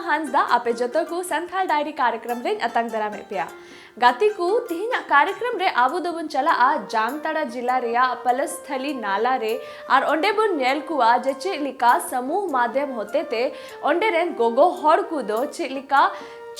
हांसदा आपे जतो को संथाल डायरी कार्यक्रम रे अतंग दरा में पिया गाती को तिहिना कार्यक्रम रे आबू दोबन चला आ जामताड़ा जिला रेया पलस्थली नाला रे और ओंडे बुन नेल कुआ जे चिलिका समूह माध्यम होते थे ओंडे रेन गोगो हड़ को दो चिलिका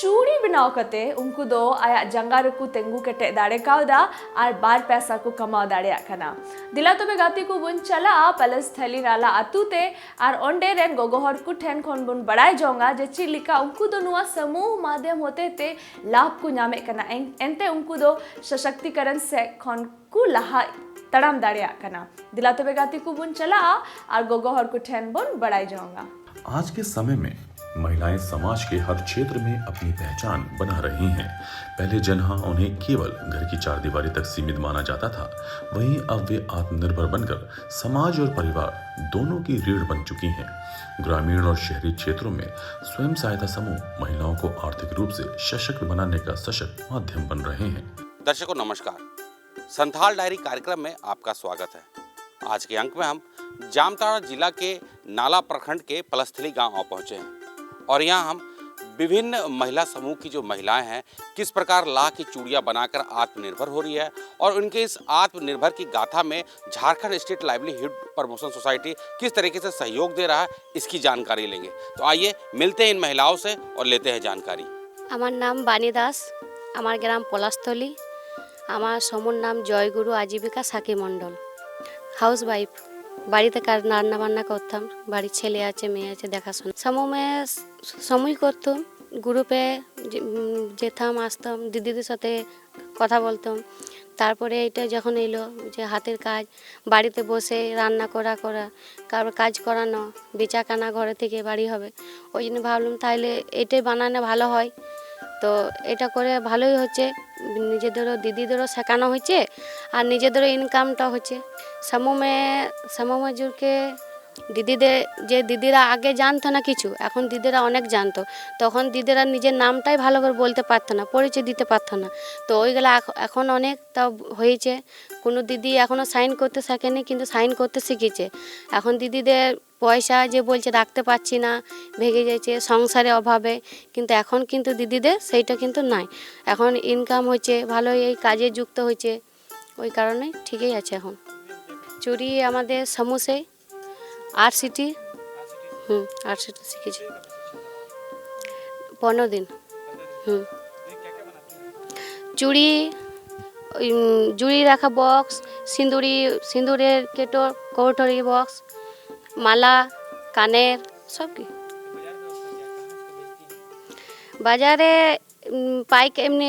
चूड़ी बनाव कते उनको दो आया जंगार को तेंगू कटे दाड़े कावदा और बार पैसा को कमाव दाड़े आखना दिला तो बे गाती को बुन चला पलस्थली नाला अतुते और ओंडे रेन गोगोहर को ठेन खोन बुन बड़ाई जोंगा जे चिलिका उनको दो नुआ समूह माध्यम होते थे लाभ को नामे कना एंते उनको दो सशक्तिकरण से खोन को लहा तड़ाम दाड़े आखना दिला तो बे गाती को बुन चला और गोगोहर को ठेन बुन बड़ाई जोंगा। आज के समय में महिलाएं समाज के हर क्षेत्र में अपनी पहचान बना रही हैं। पहले जहाँ उन्हें केवल घर की चारदीवारी तक सीमित माना जाता था, वहीं अब वे आत्मनिर्भर बनकर समाज और परिवार दोनों की रीढ़ बन चुकी हैं। ग्रामीण और शहरी क्षेत्रों में स्वयं सहायता समूह महिलाओं को आर्थिक रूप से सशक्त बनाने का सशक्त माध्यम बन रहे हैं। दर्शकों नमस्कार, संथाल डायरी कार्यक्रम में आपका स्वागत है। आज के अंक में हम जामताड़ा जिला के नाला प्रखंड के पलस्थली गांव पहुंचे हैं और यहाँ हम विभिन्न महिला समूह की जो महिलाएं हैं किस प्रकार लाह की चूड़ियाँ बनाकर आत्मनिर्भर हो रही है और उनके इस आत्मनिर्भर की गाथा में Jharkhand state livelihood promotion society किस तरीके से सहयोग दे रहा है इसकी जानकारी लेंगे। तो आइए मिलते हैं इन महिलाओं से और लेते हैं जानकारी। আমার নাম বাণী দাস, আমার গ্রাম পলাশতলী, আমার সমুর নাম জয়গুরু আজীবিকা সাকি মণ্ডল। হাউস ওয়াইফ, বাড়িতে রান্না বান্না করতাম, বাড়ির ছেলে আছে মেয়ে আছে দেখাশোনা। সময় করতাম, গ্রুপে যেতাম আসতাম, দিদিদের সাথে কথা বলতাম। তারপরে এটা যখন এলো যে হাতের কাজ, বাড়িতে বসে রান্না করা কারোর কাজ করানো, বেচা কেনা ঘরে থেকে বাড়ি হবে, ওই জন্য ভাবলাম তাহলে এটাই বানানো ভালো হয়। তো এটা করে ভালোই হচ্ছে, নিজেদেরও দিদিদেরও শেখানো হচ্ছে আর নিজেদেরও ইনকামটা হচ্ছে। সমূহ মজুরকে দিদিরা আগে জানতো না কিছু, এখন দিদিরা অনেক জানতো। তখন দিদিরা নিজের নামটাই ভালো করে বলতে পারতো না, পরিচয় দিতে পারতো না। তো ওইগুলো এখন অনেক তাও হয়েছে। কোনো দিদি এখনও সাইন করতে শেখেনি কিন্তু সাইন করতে শিখেছে। এখন দিদিদের পয়সা যে বলছে রাখতে পারছি না, ভেঙে যাচ্ছে সংসারের অভাবে, কিন্তু এখন কিন্তু দিদিদের সেইটা কিন্তু নাই। এখন ইনকাম হচ্ছে ভালোই, এই কাজে যুক্ত হয়েছে, ওই কারণে ঠিকই আছে। এখন চুরি আমাদের সমুসে আরসিটি আরসিটি শিখেছি 15 দিন। জুড়ি রাখা বক্স, সিঁদুরের কৌটোরি বক্স, মালা, কানের সব কি বাজারে পাইক এমনি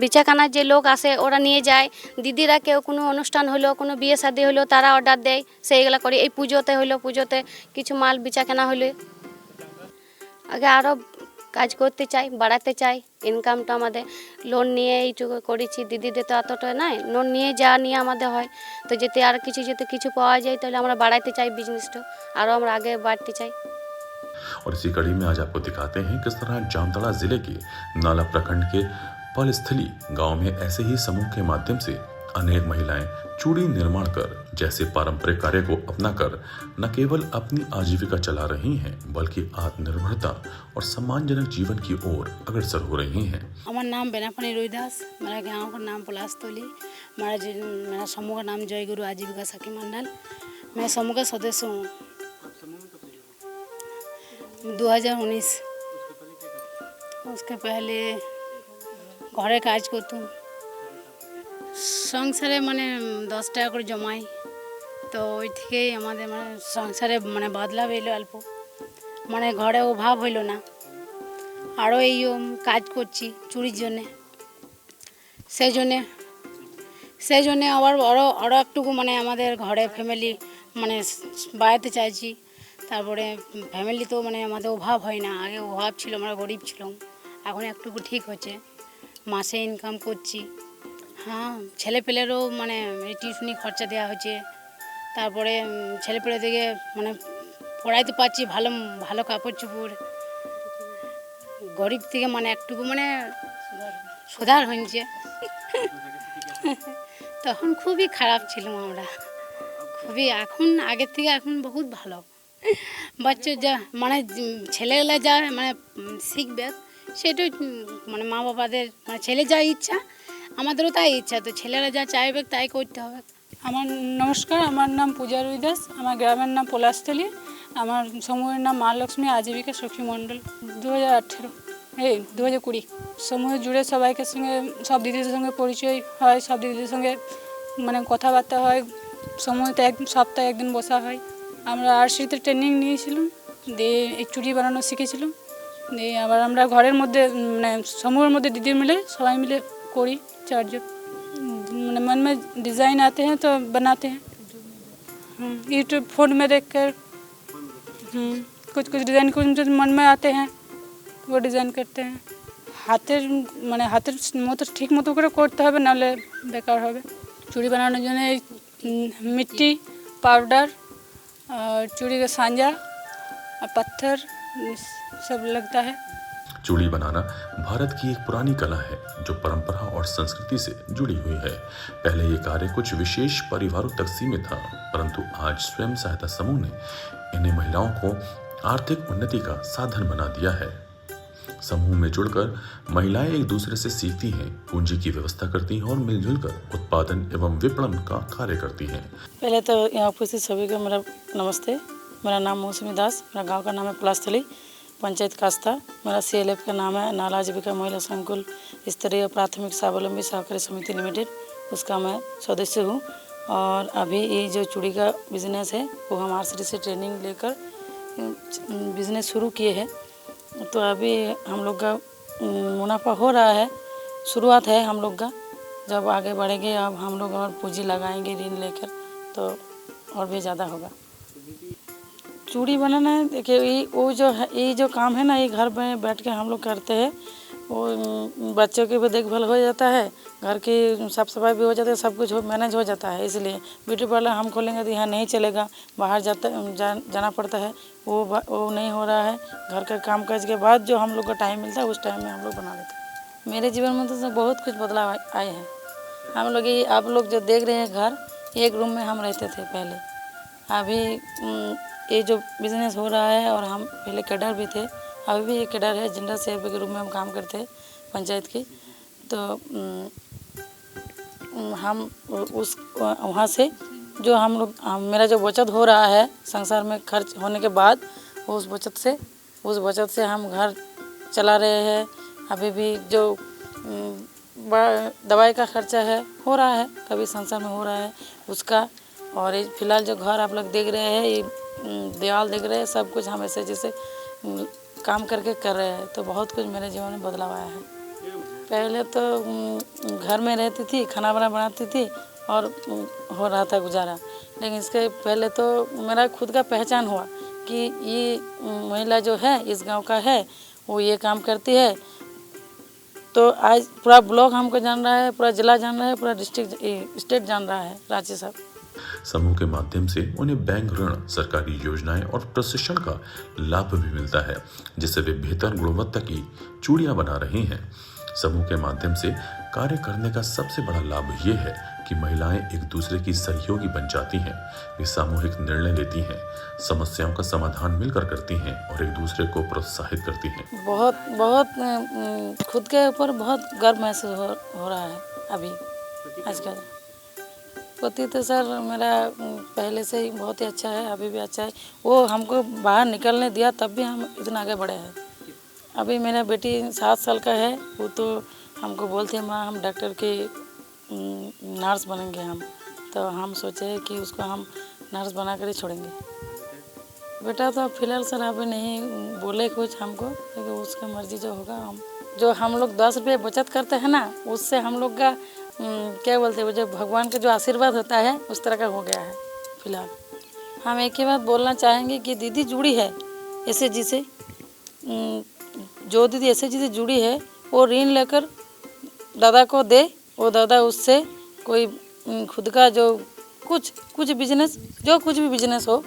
বেচাকেনার যে লোক আসে ওরা নিয়ে যায়। দিদিরা কেউ কোনো অনুষ্ঠান হলো, কোনো বিয়ে শাদী হলো, তারা অর্ডার দেয়, সেইগুলো করি। এই পুজোতে কিছু মাল বেচাকেনা হলে আগে আরও কাজ করতে চাই, বাড়াতে চাই ইনকামটা আমাদের। লোন নিয়ে এইটুকু করেছি, দিদিদের তো এতটা নাই, লোন নিয়ে নিয়ে আমাদের হয়। তো যেতে আর কিছু পাওয়া যায় তাহলে আমরা বাড়াইতে চাই বিজনেসটা, আরও আমরা আগে বাড়তে চাই। और इसी कड़ी में आज आपको दिखाते हैं किस तरह जामताड़ा जिले के नाला प्रखंड के पलस्थली गांव में ऐसे ही समूह के माध्यम से अनेक महिलाएं चूड़ी निर्माण कर जैसे पारंपरिक कार्य को अपनाकर न केवल अपनी आजीविका चला रही हैं बल्कि आत्मनिर्भरता और सम्मानजनक जीवन की ओर अग्रसर हो रही हैं। हमारा नाम बेनापनी रोहिदास, मेरा गांव का नाम पलासतोली, मेरा समूह का नाम जयगुरु आजीविका साकी मंडल। मैं समूह का सदस्य हूँ 2019। उसके पहले घरे কাজ করতাম, সংসারে 10 টাকা করে জমাই। তো ওই থেকেই আমাদের সংসারে বদলাব এলো অল্প, ঘরে অভাব হইল না। আরও এই কাজ করছি চুরির জন্যে, সেই জন্যে আরও একটুকু আমাদের ঘরে ফ্যামিলি বাড়াতে চাইছি। তারপরে ফ্যামিলি তো আমাদের অভাব হয় না, আগে অভাব ছিল, আমরা গরিব ছিলাম, এখন একটুকু ঠিক হচ্ছে, মাসে ইনকাম করছি। হ্যাঁ, ছেলেপেলেরও টিউশনি খরচা দেওয়া হচ্ছে। তারপরে ছেলেপেলে থেকে পড়াইতে পারছি, ভালো ভালো কাপড় চোপড়। গরিব থেকে একটুকু সুধার হয়েছে। তখন খুবই খারাপ ছিলাম আমরা, খুবই। এখন আগের থেকে এখন বহুত ভালো। বাচ্চা যা মানে ছেলেগুলা যা মানে শিখবে সেটাই মানে মা বাবাদের মানে ছেলে যা ইচ্ছা আমাদেরও তাই ইচ্ছা, তো ছেলেরা যা চাইবে তাই করতে হবে। আমার নমস্কার, আমার নাম পূজা রুই দাস, আমার গ্রামের নাম পলাশতলী, আমার সমূহের নাম মা লক্ষ্মী আজীবিকা সখী মণ্ডল। 2020 সমূহ জুড়ে সবাইকে সঙ্গে সব দিদিদের সঙ্গে পরিচয় হয়, সব দিদিদের সঙ্গে মানে কথাবার্তা হয়, সমূহতে সপ্তাহে একদিন বসা হয়। আমরা আরসিতে ট্রেনিং নিয়েছিলাম, দিয়ে এই চুড়ি বানানো শিখেছিলাম, দিয়ে আবার আমরা ঘরের মধ্যে মানে সমূহের মধ্যে দিদি মিলে সবাই मिले करी चार्जर मैंने मन में डिज़ाइन आते हैं तो बनाते हैं। यूट्यूब फोन में देख कर कुछ कुछ डिज़ाइन कुछ जो मन में आते हैं वो डिज़ाइन करते हैं। হাতের মানে হাতের মতো ঠিক মতো করে করতে হবে, নাহলে বেকার হবে। চুড়ি বানানোর জন্য এই मिट्टी पाउडर और चूड़ी का सांजा और पत्थर सब लगता है। चूड़ी बनाना भारत की एक पुरानी कला है जो परंपरा और संस्कृति से जुड़ी हुई है। पहले ये कार्य कुछ विशेष परिवारों तक सीमित था, परंतु आज स्वयं सहायता समूह ने इन्हें महिलाओं को आर्थिक उन्नति का साधन बना दिया है। समूह में जुड़कर महिलाएं एक दूसरे से सीखती हैं, पूंजी की व्यवस्था करती हैं और मिलजुल कर उत्पादन एवं विपणन का कार्य करती हैं। पहले तो यहाँ उपस्थित सभी को मेरा नमस्ते। मेरा नाम मौसमी दास, मेरा गांव का नाम है पलास्थली, पंचायत कास्ता। मेरा CLF का नाम है नाला आजीविका महिला संकुल स्तरीय प्राथमिक स्वावलंबी सहकारी समिति लिमिटेड, उसका मैं सदस्य हूँ। और अभी ये जो चूड़ी का बिज़नेस है वो हम RCD से ट्रेनिंग लेकर बिज़नेस शुरू किए हैं। तो अभी हम लोग का मुनाफा हो रहा है, शुरुआत है हम लोग का। जब आगे बढ़ेंगे अब हम लोग और पूंजी लगाएंगे ऋण लेकर तो और भी ज़्यादा होगा। चूड़ी बनाना है, देखिए ये जो काम है ना, ये घर में बैठ के हम लोग करते हैं। वो बच्चों की भी देखभाल हो जाता है, घर की साफ सफाई भी हो जाती है, सब कुछ मैनेज हो जाता है। इसलिए ब्यूटी पार्लर हम खोलेंगे तो यहाँ नहीं चलेगा, बाहर जाना पड़ता है, वो नहीं हो रहा है। घर का काम काज के बाद जो हम लोग का टाइम मिलता है उस टाइम में हम लोग बना लेते हैं। मेरे जीवन में तो बहुत कुछ बदलाव आए हैं। हम लोग ये आप लोग जो देख रहे हैं घर, एक रूम में हम रहते थे पहले। अभी ये जो बिज़नेस हो रहा है, और हम पहले कैडर भी थे, अभी भी ये कैडर है, जनरल सेवक के रूप में हम काम करते हैं पंचायत की। तो हम उस वहाँ से जो हम लोग मेरा जो बचत हो रहा है संसार में खर्च होने के बाद, उस बचत से हम घर चला रहे हैं। अभी भी जो दवाई का खर्चा है हो रहा है, कभी संसार में हो रहा है उसका। और ये फिलहाल जो घर आप लोग देख रहे हैं, ये दीवार देख रहे हैं, सब कुछ हम ऐसे जैसे काम करके कर रहे हैं। तो बहुत कुछ मेरे जीवन में बदलाव आया है। पहले तो घर में रहती थी, खाना बनाती थी और हो रहा था गुजारा। लेकिन इसके पहले तो मेरा खुद का पहचान हुआ कि ये महिला जो है इस गांव का है, वो ये काम करती है। तो आज पूरा ब्लॉक हमको जान रहा है, पूरा जिला जान रहा है, पूरा डिस्ट्रिक्ट स्टेट जान रहा है, राज्य सब। समूह के माध्यम से उन्हें बैंक ऋण, सरकारी योजनाएं और प्रशिक्षण का लाभ भी मिलता है, जिससे वे बेहतर गुणवत्ता की चूड़ियां बना रही हैं। समूह के माध्यम से कार्य करने का सबसे बड़ा लाभ ये है कि महिलाएं एक दूसरे की सहयोगी बन जाती हैं। वे सामूहिक निर्णय लेती हैं, समस्याओं का समाधान मिलकर करती हैं और एक दूसरे को प्रोत्साहित करती हैं। बहुत खुद के ऊपर बहुत गर्व महसूस हो रहा है अभी आजकल। पति तो सर मेरा पहले से ही बहुत ही अच्छा है, अभी भी अच्छा है। वो हमको बाहर निकलने दिया तब भी हम इतना आगे बढ़े हैं। अभी मेरा बेटी 7 साल का है, वो तो हमको बोलते हैं माँ हम डॉक्टर के नर्स बनेंगे हम। तो हम सोचे कि उसको हम नर्स बना कर ही छोड़ेंगे। बेटा तो फिलहाल सर अभी नहीं बोले कुछ हमको, क्योंकि उसकी मर्जी जो होगा। हम लोग 10 रुपये बचत करते हैं ना, उससे हम लोग का क्या बोलते हैं, जो भगवान का जो आशीर्वाद होता है उस तरह का हो गया है। फिलहाल हम एक ही बात बोलना चाहेंगे कि दीदी जुड़ी है SHG से, जो दीदी SHG से जुड़ी है वो ऋण लेकर दादा को दे, वो दादा उससे कोई खुद का जो कुछ बिजनेस, जो कुछ भी बिजनेस हो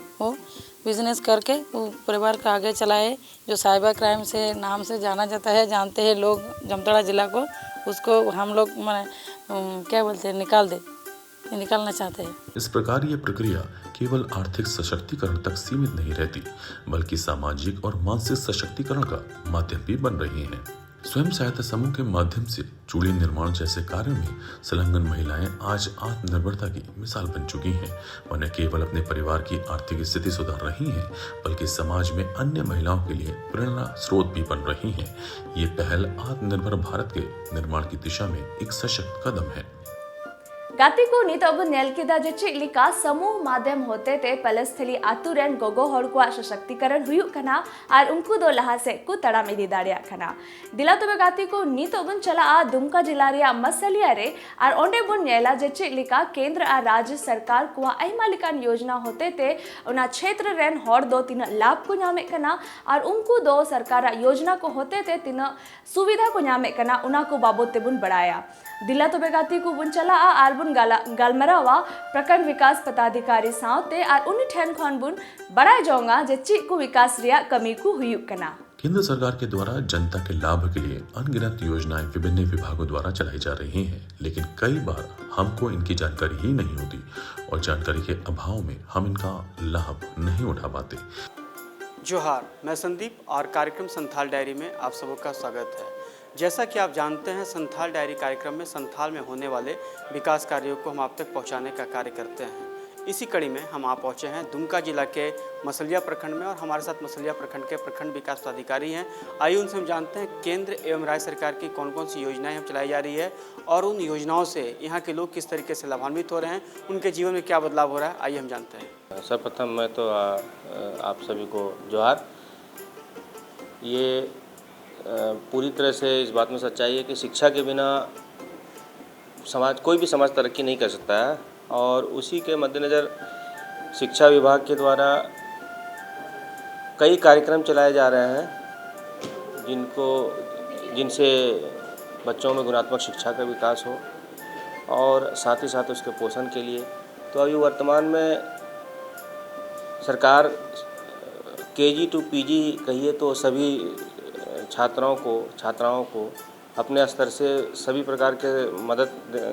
बिजनेस करके वो परिवार का आगे चलाए। जो साइबर क्राइम से नाम से जाना जाता है, जानते हैं लोग जामताड़ा जिला को, उसको हम लोग क्या बोलते हैं निकालना चाहते हैं। इस प्रकार ये प्रक्रिया केवल आर्थिक सशक्तिकरण तक सीमित नहीं रहती, बल्कि सामाजिक और मानसिक सशक्तिकरण का माध्यम भी बन रही हैं। स्वयं सहायता समूह के माध्यम से चूड़ी निर्माण जैसे कार्यों में संलग्न महिलाएं आज आत्मनिर्भरता की मिसाल बन चुकी हैं और न केवल अपने परिवार की आर्थिक स्थिति सुधार रही हैं, बल्कि समाज में अन्य महिलाओं के लिए प्रेरणा स्रोत भी बन रही हैं। ये पहल आत्मनिर्भर भारत के निर्माण की दिशा में एक सशक्त कदम है। गाती को नितब नेलकिदा जे चिलिका समूह माध्यम होते ते पलस्थली आतुरेन गोगो हड़ को सशक्तिकरण हुयुक कना और उनको दो लहा से को तड़ाम इदी दाड़िया कना दिला तबे गाती को नितबन चला आ दुमका जिला रिया मसलिया रे और ओंडे बुन नेला जे चिलिका केंद्र और राज्य सरकार को आइमा लिकान योजना होते ते उना क्षेत्र रेन हड़ दो तीन लाभ को नामे कना और उनको दो सरकार योजना को होते ते तीन सुविधा को नामे कना उना को बाबत ते बुन बढ़ाया दिला तबे गाती को बुन चला आ आलबुन गालमरावा प्रखंड विकास पदाधिकारी सावते और उन ठेन खन बुन बड़ाई जोंगा जे ची को विकास रिया कमी को हुयुक कना। केंद्र सरकार के द्वारा जनता के लाभ के लिए अनगिनत योजनाएं विभिन्न विभागों द्वारा चलाई जा रही हैं, लेकिन कई बार हमको इनकी जानकारी ही नहीं होती और जानकारी के अभाव में हम इनका लाभ नहीं उठा पाते। जोहार, मैं संदीप और कार्यक्रम संथाल डायरी में आप सबका स्वागत है। जैसा कि आप जानते हैं, संथाल डायरी कार्यक्रम में संथाल में होने वाले विकास कार्यों को हम आप तक पहुंचाने का कार्य करते हैं। इसी कड़ी में हम आप पहुंचे हैं दुमका जिला के मसलिया प्रखंड में और हमारे साथ मसलिया प्रखंड के प्रखंड विकास पदाधिकारी हैं। आइए उनसे हम जानते हैं केंद्र एवं राज्य सरकार की कौन कौन सी योजनाएं हम चलाई जा रही है और उन योजनाओं से यहाँ के लोग किस तरीके से लाभान्वित हो रहे हैं, उनके जीवन में क्या बदलाव हो रहा है। आइए हम जानते हैं। सर्वप्रथम मैं तो आप सभी को जोहार। ये पूरी तरह से इस बात में सच्चाई है कि शिक्षा के बिना कोई भी समाज तरक्की नहीं कर सकता है और उसी के मद्देनज़र शिक्षा विभाग के द्वारा कई कार्यक्रम चलाए जा रहे हैं जिनसे बच्चों में गुणात्मक शिक्षा का विकास हो और साथ ही साथ उसके पोषण के लिए। तो अभी वर्तमान में सरकार KG to PG कहिए तो सभी छात्राओं को अपने स्तर से सभी प्रकार के मदद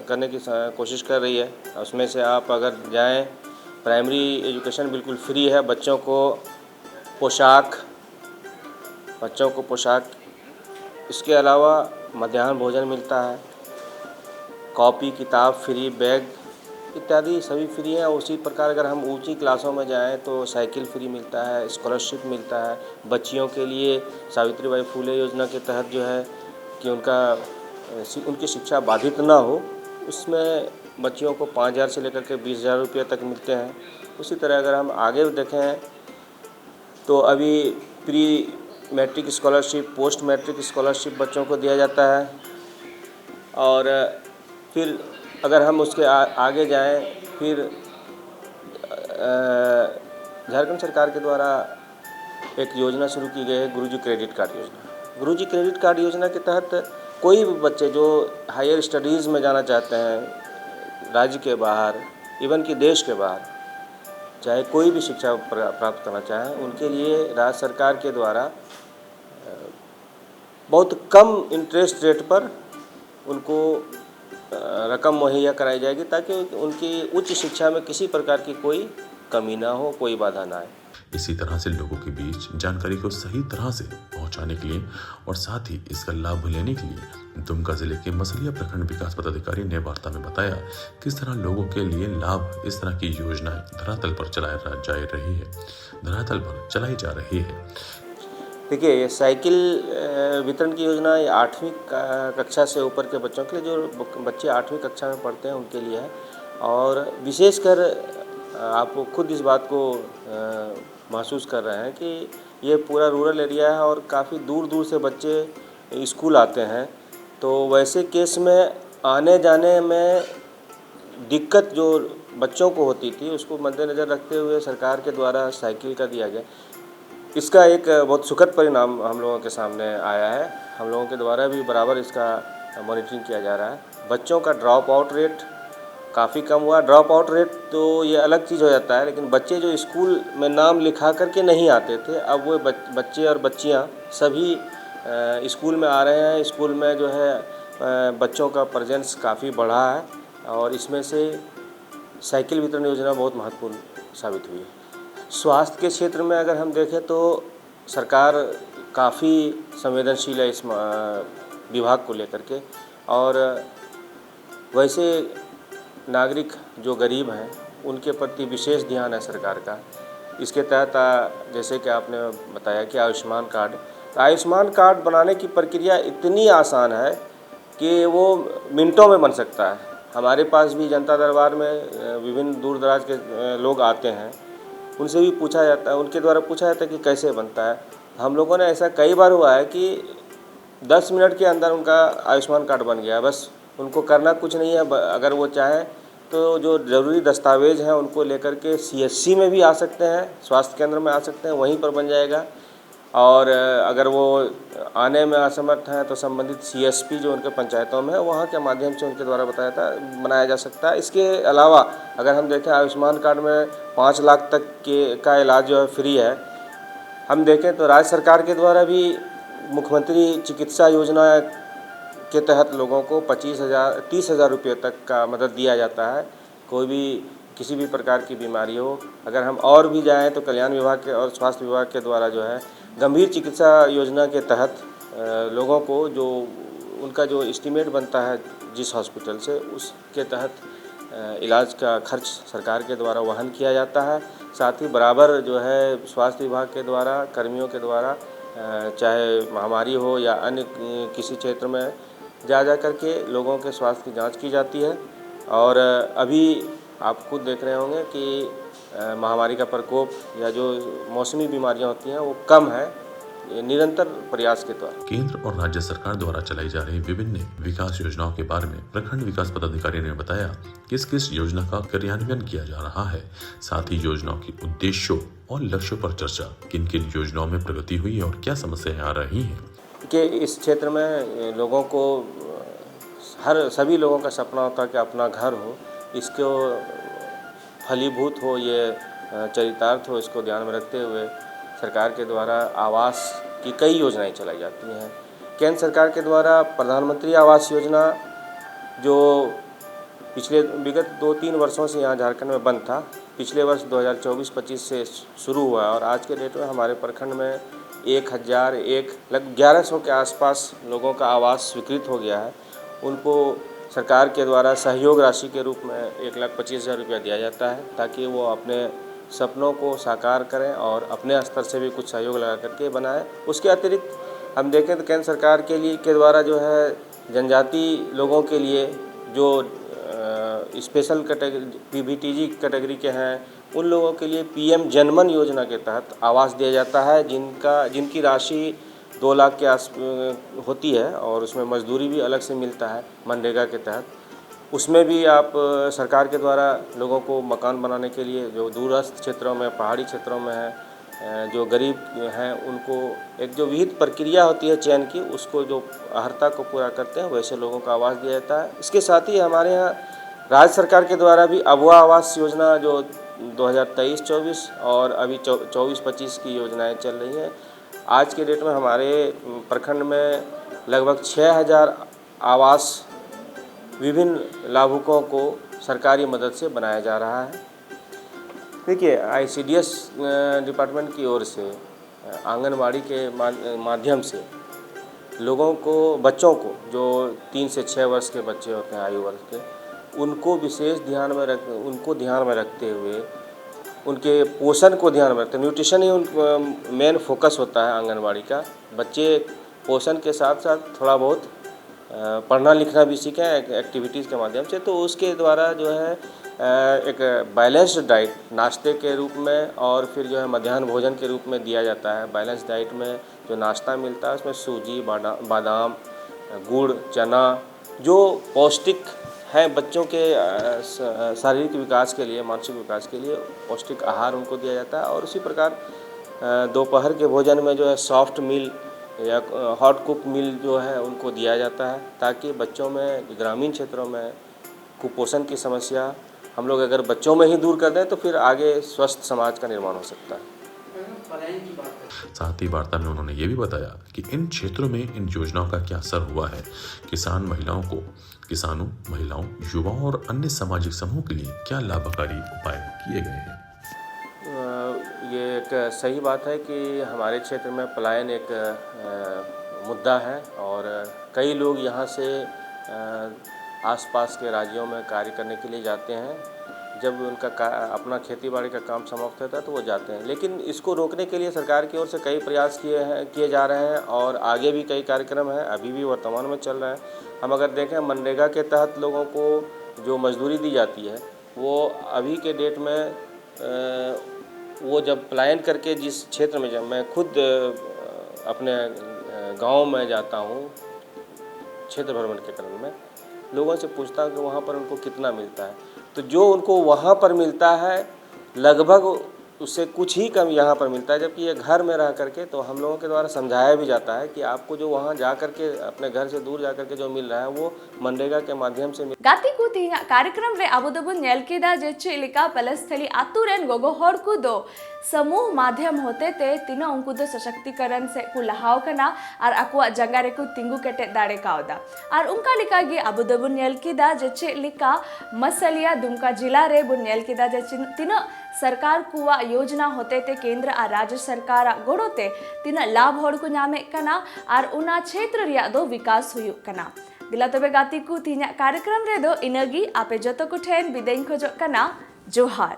करने की कोशिश कर रही है। उसमें से आप अगर जाएं, प्राइमरी एजुकेशन बिल्कुल फ्री है। बच्चों को पोशाक, इसके अलावा मध्याह्न भोजन मिलता है, कॉपी किताब फ्री, बैग इत्यादि सभी फ्री हैं। उसी प्रकार अगर हम ऊंची क्लासों में जाएं तो साइकिल फ्री मिलता है, स्कॉलरशिप मिलता है। बच्चियों के लिए सावित्रीबाई फुले योजना के तहत जो है कि उनकी शिक्षा बाधित ना हो, उसमें बच्चियों को 5,000 से लेकर के 20,000 रुपये तक मिलते हैं। उसी तरह अगर हम आगे देखें तो अभी pre matric scholarship, post matric scholarship बच्चों को दिया जाता है। और फिर अगर हम उसके आगे जाएं, फिर झारखंड सरकार के द्वारा एक योजना शुरू की गई है, गुरुजी क्रेडिट कार्ड योजना। गुरुजी क्रेडिट कार्ड योजना के तहत कोई भी बच्चे जो हायर स्टडीज़ में जाना चाहते हैं, राज्य के बाहर, इवन कि देश के बाहर, चाहे कोई भी शिक्षा प्राप्त करना चाहें, उनके लिए राज्य सरकार के द्वारा बहुत कम इंटरेस्ट रेट पर उनको रकम मुहैया कराई जाएगी ताकि उनकी उच्च शिक्षा में किसी प्रकार की कोई कमी ना हो, कोई बाधा ना आए। इसी तरह से लोगों के बीच जानकारी को सही तरह से पहुंचाने के लिए और साथ ही इसका लाभ लेने के लिए दुमका जिले के मसलिया प्रखंड विकास पदाधिकारी ने वार्ता में बताया किस तरह लोगों के लिए लाभ इस तरह की योजनाएं धरातल पर चलाई जा रही है। देखिए, ये साइकिल वितरण की योजना ये 8वीं कक्षा से ऊपर के बच्चों के लिए, जो बच्चे 8वीं कक्षा में पढ़ते हैं उनके लिए है। और विशेषकर आप खुद इस बात को महसूस कर रहे हैं कि ये पूरा रूरल एरिया है और काफ़ी दूर दूर से बच्चे स्कूल आते हैं। तो वैसे केस में आने जाने में दिक्कत जो बच्चों को होती थी, उसको मद्देनज़र रखते हुए सरकार के द्वारा साइकिल का दिया गया। इसका एक बहुत सुखद परिणाम हम लोगों के सामने आया है। हम लोगों के द्वारा भी बराबर इसका मॉनिटरिंग किया जा रहा है। बच्चों का ड्रॉप आउट रेट काफ़ी कम हुआ। ड्रॉप आउट रेट तो ये अलग चीज़ हो जाता है, लेकिन बच्चे जो स्कूल में नाम लिखा करके नहीं आते थे, अब वो बच्चे और बच्चियां सभी स्कूल में आ रहे हैं। स्कूल में जो है बच्चों का प्रेजेंस काफ़ी बढ़ा है और इसमें से साइकिल वितरण योजना बहुत महत्वपूर्ण साबित हुई है। स्वास्थ्य के क्षेत्र में अगर हम देखें तो सरकार काफ़ी संवेदनशील है इस विभाग को लेकर के, और वैसे नागरिक जो गरीब हैं उनके प्रति विशेष ध्यान है सरकार का। इसके तहत जैसे कि आपने बताया कि आयुष्मान कार्ड, तो आयुष्मान कार्ड बनाने की प्रक्रिया इतनी आसान है कि वो मिनटों में बन सकता है। हमारे पास भी जनता दरबार में विभिन्न दूर दराज के लोग आते हैं, उनसे भी पूछा जाता है, उनके द्वारा पूछा जाता है कि कैसे बनता है। हम लोगों ने ऐसा कई बार हुआ है कि 10 मिनट के अंदर उनका आयुष्मान कार्ड बन गया। बस उनको करना कुछ नहीं है, अगर वो चाहें तो जो ज़रूरी दस्तावेज हैं उनको लेकर के CSC में भी आ सकते हैं, स्वास्थ्य केंद्र में आ सकते हैं, वहीं पर बन जाएगा। और अगर वो आने में असमर्थ हैं तो संबंधित CSP जो उनके पंचायतों में है वहाँ के माध्यम से उनके द्वारा बनाया जा सकता है। इसके अलावा अगर हम देखें आयुष्मान कार्ड में 5 लाख तक का इलाज जो है फ्री है। हम देखें तो राज्य सरकार के द्वारा भी मुख्यमंत्री चिकित्सा योजना के तहत लोगों को 30,000 रुपये तक का मदद दिया जाता है। कोई भी किसी भी प्रकार की बीमारी हो, अगर हम और भी जाएं तो कल्याण विभाग के और स्वास्थ्य विभाग के द्वारा जो है गंभीर चिकित्सा योजना के तहत लोगों को जो उनका जो एस्टीमेट बनता है जिस हॉस्पिटल से, उसके तहत इलाज का खर्च सरकार के द्वारा वहन किया जाता है। साथ ही बराबर जो है स्वास्थ्य विभाग के द्वारा कर्मियों के द्वारा चाहे महामारी हो या अन्य किसी क्षेत्र में जा करके लोगों के स्वास्थ्य की जांच की जाती है। और अभी आप खुद देख रहे होंगे कि महामारी का प्रकोप या जो मौसमी बीमारियां होती हैं वो कम है, ये निरंतर प्रयास के द्वारा। केंद्र और राज्य सरकार द्वारा चलाई जा रही विभिन्न विकास योजनाओं के बारे में प्रखंड विकास पदाधिकारी ने बताया किस किस योजना का क्रियान्वयन किया जा रहा है, साथ ही योजनाओं के उद्देश्यों और लक्ष्यों पर चर्चा, किन किन योजनाओं में प्रगति हुई और क्या समस्याएं आ रही हैं। कि इस क्षेत्र में लोगों को सभी लोगों का सपना होता है कि अपना घर हो, इसको फलीभूत हो, ये चरितार्थ हो, इसको ध्यान में रखते हुए सरकार के द्वारा आवास की कई योजनाएं चलाई जाती हैं। केंद्र सरकार के द्वारा प्रधानमंत्री आवास योजना जो पिछले विगत 2-3 वर्षों से यहाँ झारखंड में बंद था, पिछले वर्ष 2024-25 से शुरू हुआ और आज के डेट में हमारे प्रखंड में 1100 के आसपास लोगों का आवास स्वीकृत हो गया है। उनको सरकार के द्वारा सहयोग राशि के रूप में 1,25,000 रुपया दिया जाता है ताकि वो अपने सपनों को साकार करें और अपने स्तर से भी कुछ सहयोग लगा करके बनाएं। उसके अतिरिक्त हम देखें तो केंद्र सरकार के द्वारा जो है जनजाति लोगों के लिए जो स्पेशल कैटेगरी PBTG कैटेगरी के हैं उन लोगों के लिए PM जनमन योजना के तहत आवास दिया जाता है, जिनकी राशि 2 लाख के आस होती है और उसमें मजदूरी भी अलग से मिलता है मनरेगा के तहत। उसमें भी आप सरकार के द्वारा लोगों को मकान बनाने के लिए जो दूरस्थ क्षेत्रों में, पहाड़ी क्षेत्रों में है, जो गरीब हैं उनको एक जो विहित प्रक्रिया होती है चयन की, उसको जो अर्हता को पूरा करते हैं वैसे लोगों को आवास दिया जाता है। इसके साथ ही हमारे यहाँ राज्य सरकार के द्वारा भी अबुआ आवास योजना जो 2023-24 और अभी 24-25 की योजनाएं चल रही हैं। आज के डेट में हमारे प्रखंड में लगभग 6,000 आवास विभिन्न लाभुकों को सरकारी मदद से बनाया जा रहा है। देखिए ICDS डिपार्टमेंट की ओर से आंगनबाड़ी के माध्यम से लोगों को, बच्चों को जो 3 से 6 वर्ष के बच्चे होते हैं आयु वर्ग के, उनको विशेष ध्यान में रखते हुए उनके पोषण को ध्यान में रखते, न्यूट्रिशन ही मेन फोकस होता है आंगनबाड़ी का। बच्चे पोषण के साथ साथ थोड़ा बहुत पढ़ना लिखना भी सीखें एक्टिविटीज़ के माध्यम से, तो उसके द्वारा जो है एक बैलेंस्ड डाइट नाश्ते के रूप में और फिर जो है मध्याह्न भोजन के रूप में दिया जाता है। बैलेंस डाइट में जो नाश्ता मिलता है उसमें सूजी, बादाम, गुड़, चना जो पौष्टिक हैं बच्चों के शारीरिक विकास के लिए, मानसिक विकास के लिए पौष्टिक आहार उनको दिया जाता है। और उसी प्रकार दोपहर के भोजन में जो है सॉफ्ट मील या हॉट कुक मील जो है उनको दिया जाता है ताकि बच्चों में, ग्रामीण क्षेत्रों में कुपोषण की समस्या हम लोग अगर बच्चों में ही दूर कर दें तो फिर आगे स्वस्थ समाज का निर्माण हो सकता है। साथ ही वार्ता में उन्होंने ये भी बताया कि इन क्षेत्रों में इन योजनाओं का क्या असर हुआ है, किसानों, महिलाओं, युवाओं और अन्य सामाजिक समूह के लिए क्या लाभकारी उपाय किए गए हैं। ये एक सही बात है कि हमारे क्षेत्र में पलायन एक मुद्दा है और कई लोग यहाँ से आसपास के राज्यों में कार्य करने के लिए जाते हैं। जब उनका अपना खेतीबाड़ी का काम समाप्त होता है तो वो जाते हैं, लेकिन इसको रोकने के लिए सरकार की ओर से कई प्रयास किए जा रहे हैं और आगे भी कई कार्यक्रम हैं, अभी भी वर्तमान में चल रहे हैं। हम अगर देखें मनरेगा के तहत लोगों को जो मजदूरी दी जाती है वो अभी के डेट में वो जब पलायन करके जिस क्षेत्र में, जब मैं खुद अपने गांव में जाता हूं क्षेत्र भ्रमण के क्रम में, लोगों से पूछता हूं कि वहां पर उनको कितना मिलता है, तो जो उनको वहां पर मिलता है लगभग उससे कुछ ही कम यहाँ पर मिलता है। जबकि ये घर में रह करके तो हम लोगों के द्वारा समझाया भी जाता है कि आपको जो वहाँ जा करके अपने घर से दूर जा करके जो मिल रहा है वो मनरेगा के माध्यम से गाती को तीना कार्यक्रम रे आबो दोबन नेल केदा जे चिलिका पलस्थली आतुरेन गोगो हर को दो समूह माध्यम होते ते तीना उनको दो सशक्तिकरण से को लहाव कना और अकुआ जंगा रे को तिंगु केटे दाड़े कावदा और उनका लिखा गे आबो दोबन नेल केदा जे चिलिका मसलिया दुमका जिला रे बुन नेल केदा जे तीना सरकार कुआ योजना होते ते केंद्र और राज्य सरकार गोड़ोते तीना लाभ हड़ को नामे कना और उना क्षेत्र रिया दो विकास हुयु कना दिला तबे गाती को तीना कार्यक्रम रे दो इनगी आपे जतो को ठेन बिदेन खोजो कना जोहार।